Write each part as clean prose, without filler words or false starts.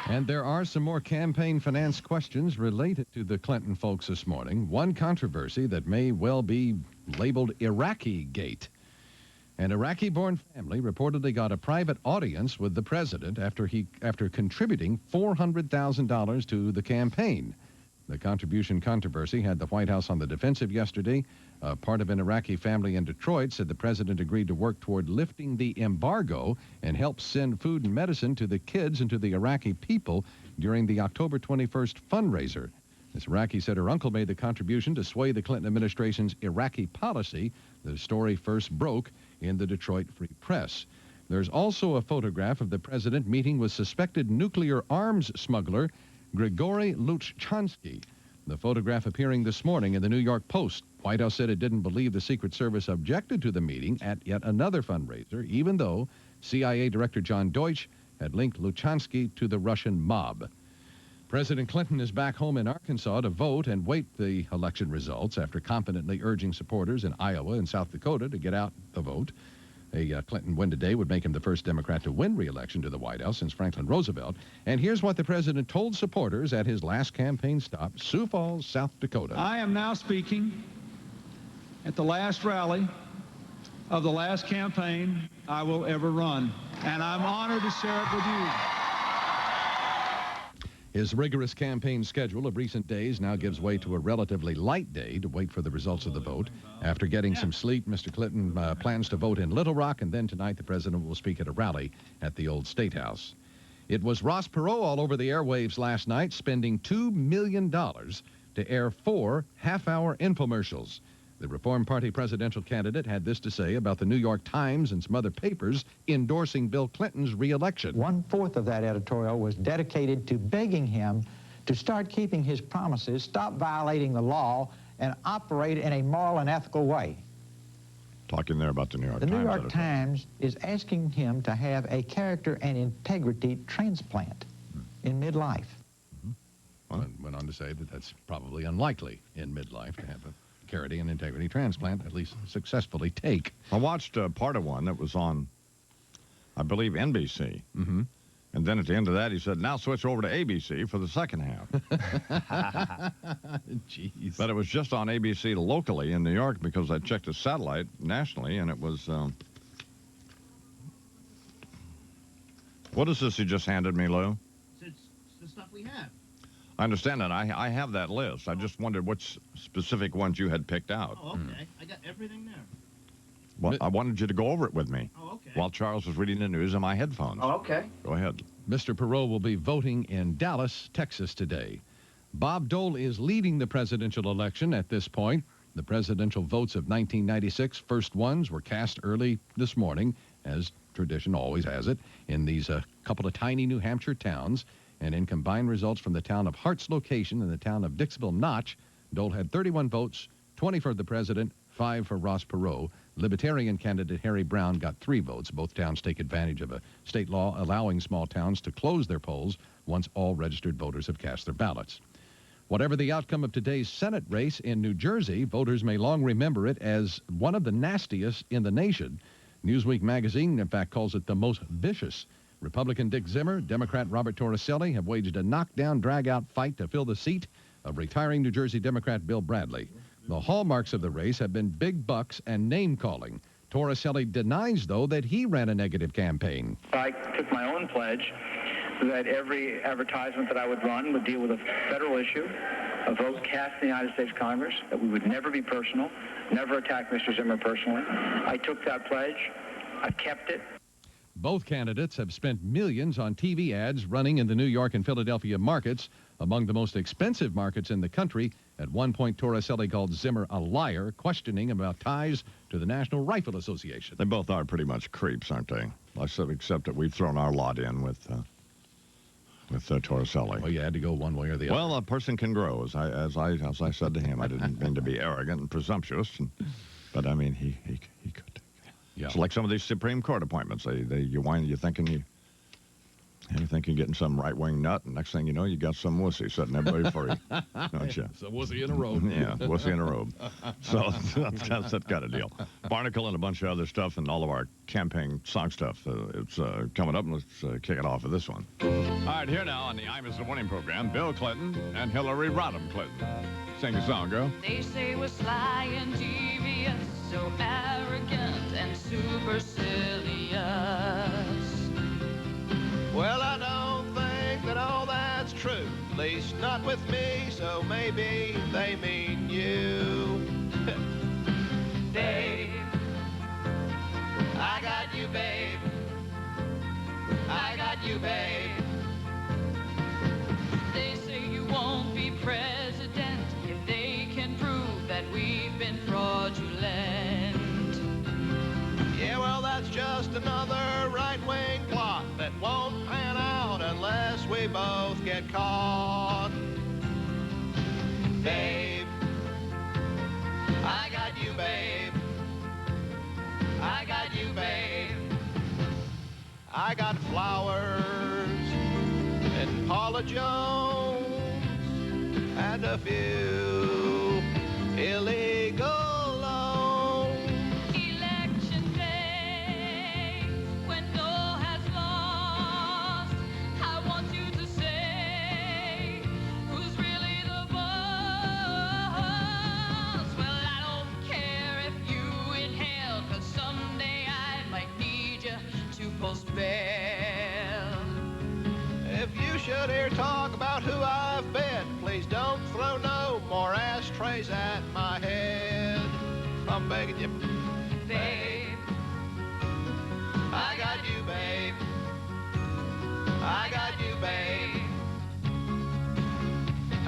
And there are some more campaign finance questions related to the Clinton folks this morning. One controversy that may well be labeled Iraqi Gate. An Iraqi-born family reportedly got a private audience with the president after contributing $400,000 to the campaign. The contribution controversy had the White House on the defensive yesterday. Part of an Iraqi family in Detroit said the president agreed to work toward lifting the embargo and help send food and medicine to the kids and to the Iraqi people during the October 21st fundraiser. Ms. Iraqi said her uncle made the contribution to sway the Clinton administration's Iraqi policy. The story first broke in the Detroit Free Press. There's also a photograph of the president meeting with suspected nuclear arms smuggler Grigory Luchansky. The photograph appearing this morning in the New York Post. White House said it didn't believe the Secret Service objected to the meeting at yet another fundraiser, even though CIA Director John Deutsch had linked Luchansky to the Russian mob. President Clinton is back home in Arkansas to vote and wait the election results after confidently urging supporters in Iowa and South Dakota to get out the vote. A Clinton win today would make him the first Democrat to win re-election to the White House since Franklin Roosevelt. And here's what the president told supporters at his last campaign stop, Sioux Falls, South Dakota. I am now speaking at the last rally of the last campaign I will ever run, and I'm honored to share it with you. His rigorous campaign schedule of recent days now gives way to a relatively light day to wait for the results of the vote. After getting some sleep, Mr. Clinton plans to vote in Little Rock, and then tonight the president will speak at a rally at the old State House. It was Ross Perot all over the airwaves last night, spending $2 million to air 4 half-hour infomercials. The Reform Party presidential candidate had this to say about the New York Times and some other papers endorsing Bill Clinton's re-election. 1/4 of that editorial was dedicated to begging him to start keeping his promises, stop violating the law, and operate in a moral and ethical way. Talking there about the New York Times. The New York Times is asking him to have a character and integrity transplant in midlife. Went on to say that that's probably unlikely in midlife to have a character and integrity transplant, at least successfully take. I watched part of one that was on, I believe, NBC. Mm-hmm. And then at the end of that, he said, now switch over to ABC for the second half. Jeez. But it was just on ABC locally in New York because I checked the satellite nationally, and it was... what is this you just handed me, Lou? It's the stuff we have. I understand that. I have that list. I just wondered which specific ones you had picked out. Oh, okay. I got everything there. Well, I wanted you to go over it with me. Oh, okay. While Charles was reading the news in my headphones. Oh, okay. Go ahead. Mr. Perot will be voting in Dallas, Texas today. Bob Dole is leading the presidential election at this point. The presidential votes of 1996, first ones, were cast early this morning, as tradition always has it, in these couple of tiny New Hampshire towns. And in combined results from the town of Hart's location and the town of Dixville Notch, Dole had 31 votes, 20 for the president, 5 for Ross Perot. Libertarian candidate Harry Brown got 3 votes. Both towns take advantage of a state law allowing small towns to close their polls once all registered voters have cast their ballots. Whatever the outcome of today's Senate race in New Jersey, voters may long remember it as one of the nastiest in the nation. Newsweek magazine, in fact, calls it the most vicious. Republican Dick Zimmer, Democrat Robert Torricelli have waged a knockdown, drag-out fight to fill the seat of retiring New Jersey Democrat Bill Bradley. The hallmarks of the race have been big bucks and name-calling. Torricelli denies, though, that he ran a negative campaign. I took my own pledge that every advertisement that I would run would deal with a federal issue, a vote cast in the United States Congress, that we would never be personal, never attack Mr. Zimmer personally. I took that pledge. I've kept it. Both candidates have spent millions on TV ads running in the New York and Philadelphia markets, among the most expensive markets in the country. At one point, Torricelli called Zimmer a liar, questioning about ties to the National Rifle Association. They both are pretty much creeps, aren't they? Except that we've thrown our lot in with Torricelli. Well, you had to go one way or the other. Well, a person can grow, as I said to him. I didn't mean to be arrogant and presumptuous, but I mean he could. Yeah. It's like some of these Supreme Court appointments. You thinking you're getting some right-wing nut, and next thing you know, you got some wussy setting everybody free, don't you? Some wussy in a robe. Yeah, wussy in a robe. So that's that kind of deal. Barnacle and a bunch of other stuff, and all of our campaign song stuff. It's coming up, and let's kick it off with this one. All right, here now on the Imus in the Morning program, Bill Clinton and Hillary Rodham Clinton. Sing a song, girl. They say we're sly and devious, so arrogant and supercilious. Well, I don't think that all that's true, at least not with me, so maybe they mean you. Babe, I got you, babe. I got you, babe. They say you won't be president if they can prove that we've been fraudulent. Yeah, well, that's just another right-wing plot that won't pan out unless we both get caught. Babe, I got you, babe. I got you, babe. I got flowers and Paula Jones and a few illegal loans. Election day, when no has lost, I want you to say who's really the boss. Well, I don't care if you inhale, 'cause someday I might need you to post bail. If you should hear talk about who I've been, please don't throw no more ashtrays at my head. I'm begging you, Babe, I got you, babe. I got you, babe.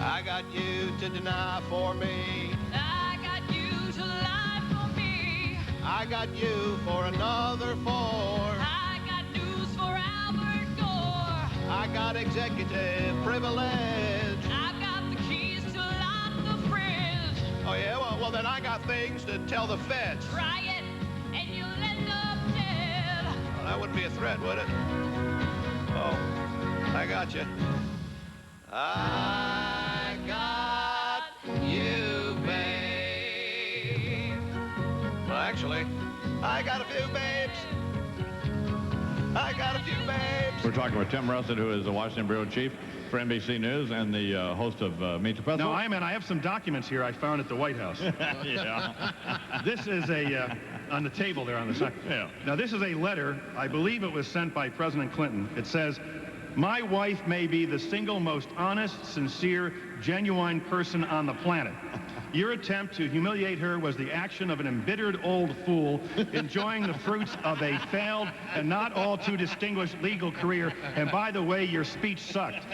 I got you to deny for me. I got you to lie for me. I got you for another four. I got news for Albert Gore. I got executive privilege. I've got the keys to lock the fridge. Oh, yeah? Well, then I got things to tell the feds. Try it, and you'll end up dead. Well, that wouldn't be a threat, would it? Oh, I got you. I got you, babe. Well, actually, I got a few babes. I got a few babes. We're talking with Tim Russett, who is the Washington Bureau Chief for NBC News and the host of Meet the President. No, I have some documents here I found at the White House. Yeah. This is on the table there on the side. Yeah. Now, this is a letter. I believe it was sent by President Clinton. It says, "My wife may be the single most honest, sincere, genuine person on the planet. Your attempt to humiliate her was the action of an embittered old fool enjoying the fruits of a failed and not all too distinguished legal career. And by the way, your speech sucked."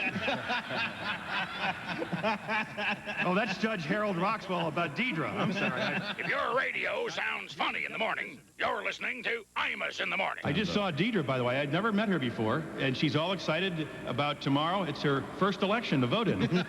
Oh, that's Judge Harold Roxwell about Deidre. I'm sorry. If your radio sounds funny in the morning, you're listening to Imus in the Morning. I just saw Deidre, by the way. I'd never met her before, and she's all excited about tomorrow. It's her first election to vote in.